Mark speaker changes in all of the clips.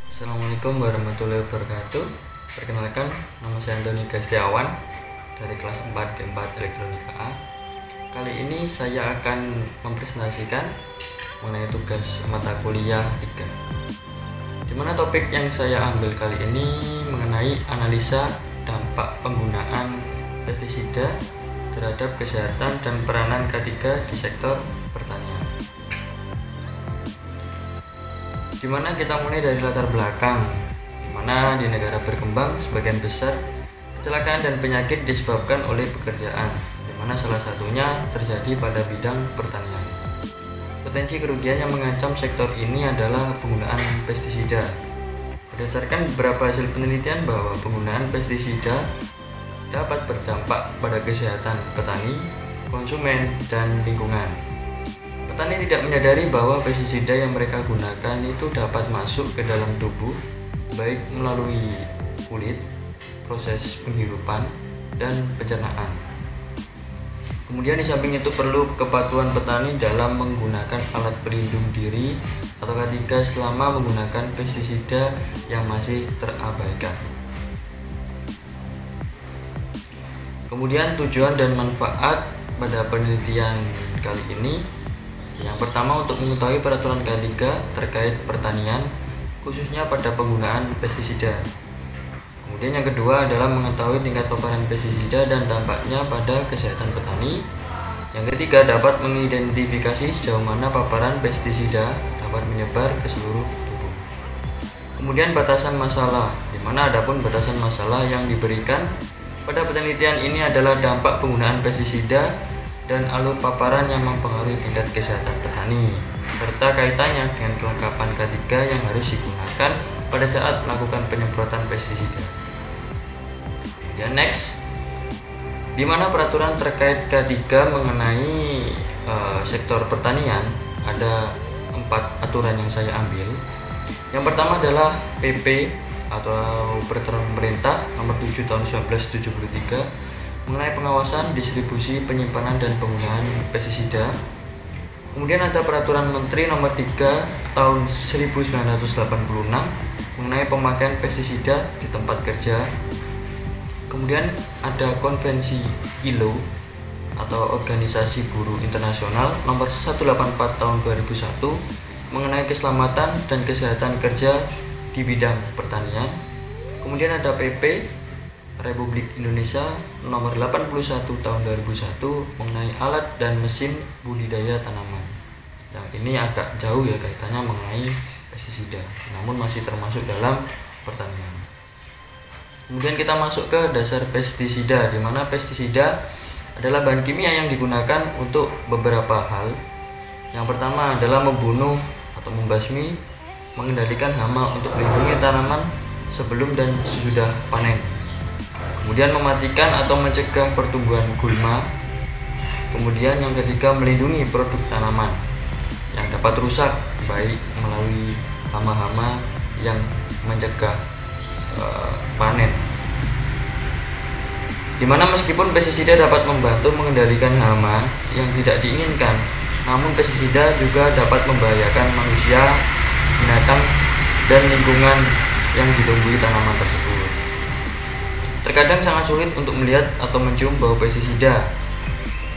Speaker 1: Assalamualaikum warahmatullahi wabarakatuh. Perkenalkan, nama saya Antoni Gastiawan dari kelas 4 D4 Elektronika A. Kali ini saya akan mempresentasikan mengenai tugas mata kuliah 3. Dimana topik yang saya ambil kali ini mengenai analisa dampak penggunaan pestisida terhadap kesehatan dan peranan K3 di sektor pertanian. Dimana kita mulai dari latar belakang, dimana di negara berkembang sebagian besar kecelakaan dan penyakit disebabkan oleh pekerjaan, dimana salah satunya terjadi pada bidang pertanian. Potensi kerugian yang mengancam sektor ini adalah penggunaan pestisida. Berdasarkan beberapa hasil penelitian bahwa penggunaan pestisida dapat berdampak pada kesehatan petani, konsumen, dan lingkungan. Petani tidak menyadari bahwa pestisida yang mereka gunakan itu dapat masuk ke dalam tubuh, baik melalui kulit, proses penghirupan, dan pencernaan. Kemudian di samping itu perlu kepatuhan petani dalam menggunakan alat pelindung diri atau K3 selama menggunakan pestisida yang masih terabaikan. Kemudian tujuan dan manfaat pada penelitian kali ini. Yang pertama, untuk mengetahui peraturan K3 terkait pertanian, khususnya pada penggunaan pestisida. Kemudian yang kedua adalah mengetahui tingkat paparan pestisida dan dampaknya pada kesehatan petani. Yang ketiga, dapat mengidentifikasi sejauh mana paparan pestisida dapat menyebar ke seluruh tubuh. Kemudian batasan masalah, di mana adapun batasan masalah yang diberikan pada penelitian ini adalah dampak penggunaan pestisida dan alur paparan yang mempengaruhi tingkat kesehatan petani, serta kaitannya dengan kelengkapan K3 yang harus digunakan pada saat melakukan penyemprotan pestisida. Kemudian next, di mana peraturan terkait K3 mengenai sektor pertanian, ada 4 aturan yang saya ambil. Yang pertama adalah PP atau Peraturan Pemerintah Nomor 7 Tahun 1973 mengenai pengawasan, distribusi, penyimpanan, dan penggunaan pestisida. Kemudian ada Peraturan Menteri Nomor 3 Tahun 1986 mengenai pemakaian pestisida di tempat kerja. Kemudian ada Konvensi ILO atau Organisasi Buruh Internasional Nomor 184 Tahun 2001 mengenai keselamatan dan kesehatan kerja di bidang pertanian. Kemudian ada PP Republik Indonesia Nomor 81 Tahun 2001 mengenai alat dan mesin budidaya tanaman. Yang ini agak jauh ya kaitannya mengenai pestisida, namun masih termasuk dalam pertanian. Kemudian kita masuk ke dasar pestisida, di mana pestisida adalah bahan kimia yang digunakan untuk beberapa hal. Yang pertama adalah membunuh atau membasmi, mengendalikan hama untuk melindungi tanaman sebelum dan sesudah panen. Kemudian mematikan atau mencegah pertumbuhan gulma. Kemudian yang ketiga, melindungi produk tanaman yang dapat rusak baik melalui hama-hama yang mencegah panen. Dimana meskipun pestisida dapat membantu mengendalikan hama yang tidak diinginkan, namun pestisida juga dapat membahayakan manusia, binatang, dan lingkungan yang ditumbuhi tanaman tersebut. Terkadang sangat sulit untuk melihat atau mencium bau pestisida.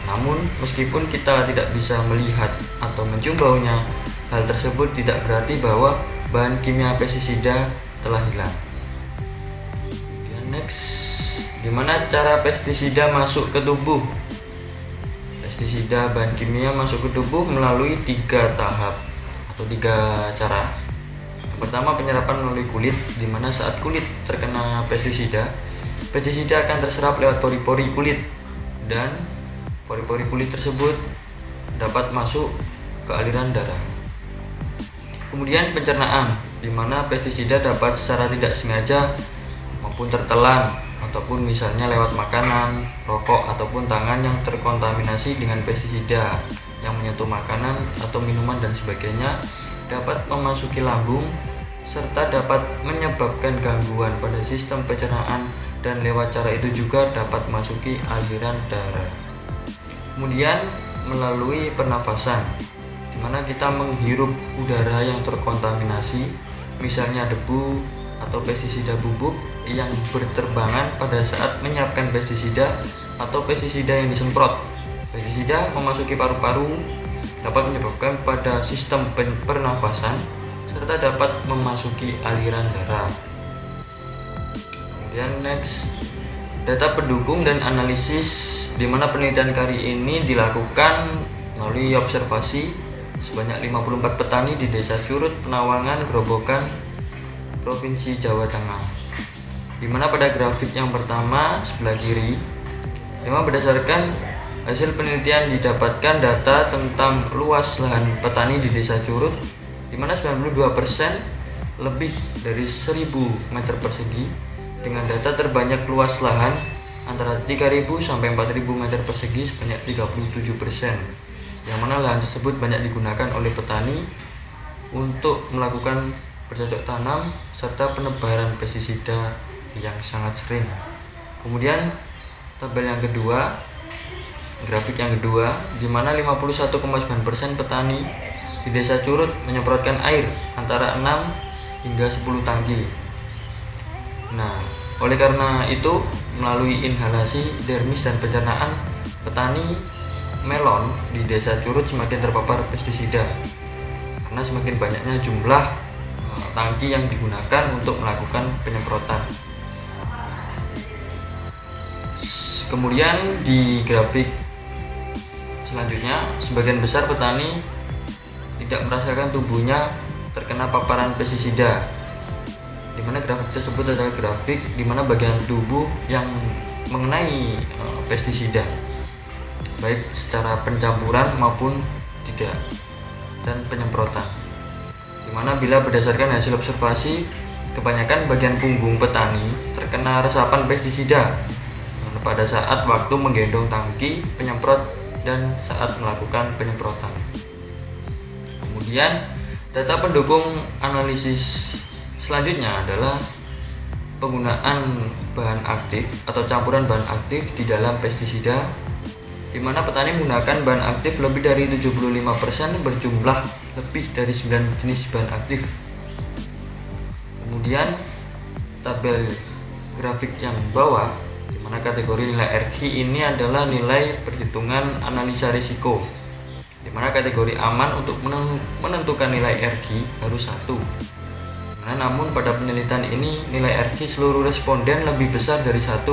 Speaker 1: Namun, meskipun kita tidak bisa melihat atau mencium baunya, hal tersebut tidak berarti bahwa bahan kimia pestisida telah hilang. Next, gimana cara pestisida masuk ke tubuh? Pestisida bahan kimia masuk ke tubuh melalui 3 tahap atau 3 cara. Yang pertama, penyerapan melalui kulit, di mana saat kulit terkena pestisida akan terserap lewat pori-pori kulit, dan pori-pori kulit tersebut dapat masuk ke aliran darah. Kemudian pencernaan, di mana pestisida dapat secara tidak sengaja maupun tertelan ataupun misalnya lewat makanan, rokok, ataupun tangan yang terkontaminasi dengan pestisida yang menyentuh makanan atau minuman dan sebagainya, dapat memasuki lambung serta dapat menyebabkan gangguan pada sistem pencernaan, dan lewat cara itu juga dapat masuki aliran darah. Kemudian melalui pernafasan, di mana kita menghirup udara yang terkontaminasi misalnya debu atau pestisida bubuk yang berterbangan pada saat menyiapkan pestisida atau pestisida yang disemprot. Pestisida memasuki paru-paru dapat menyebabkan pada sistem pernafasan serta dapat memasuki aliran darah. Kemudian next, data pendukung dan analisis, di mana penelitian kali ini dilakukan melalui observasi sebanyak 54 petani di Desa Curut, Penawangan, Grobogan, Provinsi Jawa Tengah. Di mana pada grafik yang pertama sebelah kiri, memang berdasarkan hasil penelitian didapatkan data tentang luas lahan petani di Desa Curut, di mana 92% lebih dari 1000 meter persegi dengan data terbanyak luas lahan antara 3000 sampai 4000 meter persegi sebanyak 37%. Yang mana lahan tersebut banyak digunakan oleh petani untuk melakukan bercocok tanam serta penebaran pestisida yang sangat sering. Kemudian tabel yang kedua, grafik yang kedua, di mana 51,9% petani di Desa Curut menyemprotkan air antara 6 hingga 10 tangki. Nah, oleh karena itu melalui inhalasi, dermis dan pencernaan, petani melon di Desa Curut semakin terpapar pestisida karena semakin banyaknya jumlah tangki yang digunakan untuk melakukan penyemprotan. Kemudian di grafik selanjutnya, sebagian besar petani tidak merasakan tubuhnya terkena paparan pestisida, di mana grafik tersebut adalah grafik di mana bagian tubuh yang mengenai pestisida, baik secara pencampuran maupun tidak, dan penyemprotan. Dimana bila berdasarkan hasil observasi, kebanyakan bagian punggung petani terkena resapan pestisida pada saat waktu menggendong tangki penyemprot dan saat melakukan penyemprotan. Kemudian data pendukung analisis selanjutnya adalah penggunaan bahan aktif atau campuran bahan aktif di dalam pestisida, di mana petani menggunakan bahan aktif lebih dari 75% berjumlah lebih dari 9 jenis bahan aktif. Kemudian tabel grafik yang bawah, di mana kategori nilai RG ini adalah nilai perhitungan analisa risiko, di mana kategori aman untuk menentukan nilai RG harus 1. Namun pada penelitian ini nilai RG seluruh responden lebih besar dari 1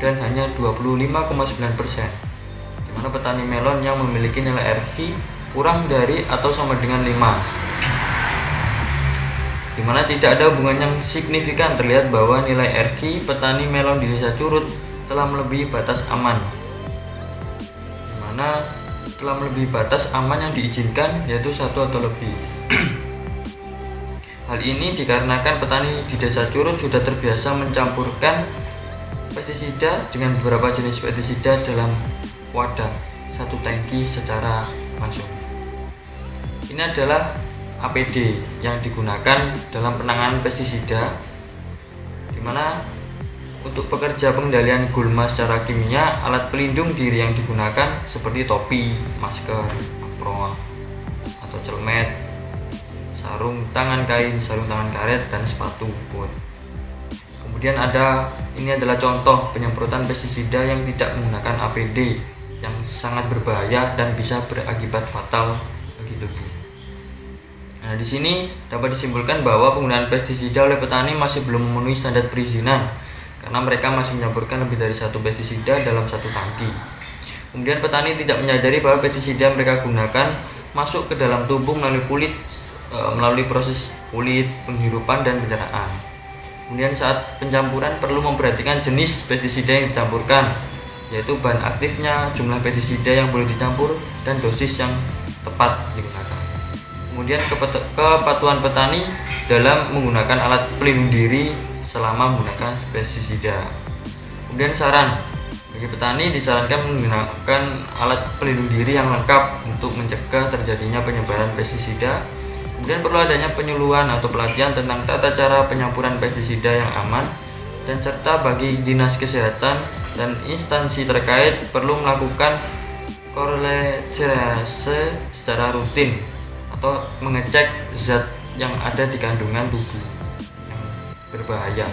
Speaker 1: dan hanya 25,9%. Mana petani melon yang memiliki nilai RG kurang dari atau sama dengan 5, di mana tidak ada hubungan yang signifikan terlihat bahwa nilai RG petani melon di Desa Curut telah melebihi batas aman, di mana telah melebihi batas aman yang diizinkan, yaitu 1 atau lebih. Hal ini dikarenakan petani di Desa Curut sudah terbiasa mencampurkan pestisida dengan beberapa jenis pestisida dalam wadah 1 tangki secara langsung. Ini adalah APD yang digunakan dalam penanganan pestisida, di mana untuk pekerja pengendalian gulma secara kimia, alat pelindung diri yang digunakan seperti topi, masker, apron atau celmet, sarung tangan kain, sarung tangan karet, dan sepatu bot. Kemudian ini adalah contoh penyemprotan pestisida yang tidak menggunakan APD yang sangat berbahaya dan bisa berakibat fatal bagi tubuh. Nah, di sini dapat disimpulkan bahwa penggunaan pestisida oleh petani masih belum memenuhi standar perizinan karena mereka masih mencampurkan lebih dari 1 pestisida dalam 1 tangki. Kemudian petani tidak menyadari bahwa pestisida mereka gunakan masuk ke dalam tubuh melalui kulit, melalui proses kulit, penghirupan, dan pencernaan. Kemudian saat pencampuran perlu memperhatikan jenis pestisida yang dicampurkan, yaitu bahan aktifnya, jumlah pestisida yang boleh dicampur, dan dosis yang tepat digunakan. Kemudian kepatuhan petani dalam menggunakan alat pelindung diri selama menggunakan pestisida. Kemudian saran bagi petani, disarankan menggunakan alat pelindung diri yang lengkap untuk mencegah terjadinya penyebaran pestisida. Kemudian perlu adanya penyuluhan atau pelatihan tentang tata cara penyampuran pestisida yang aman, dan serta bagi dinas kesehatan dan instansi terkait perlu melakukan korelasi secara rutin atau mengecek zat yang ada di kandungan tubuh yang berbahaya.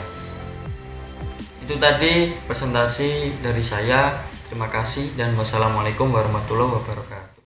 Speaker 1: Itu tadi presentasi dari saya. Terima kasih dan wassalamualaikum warahmatullahi wabarakatuh.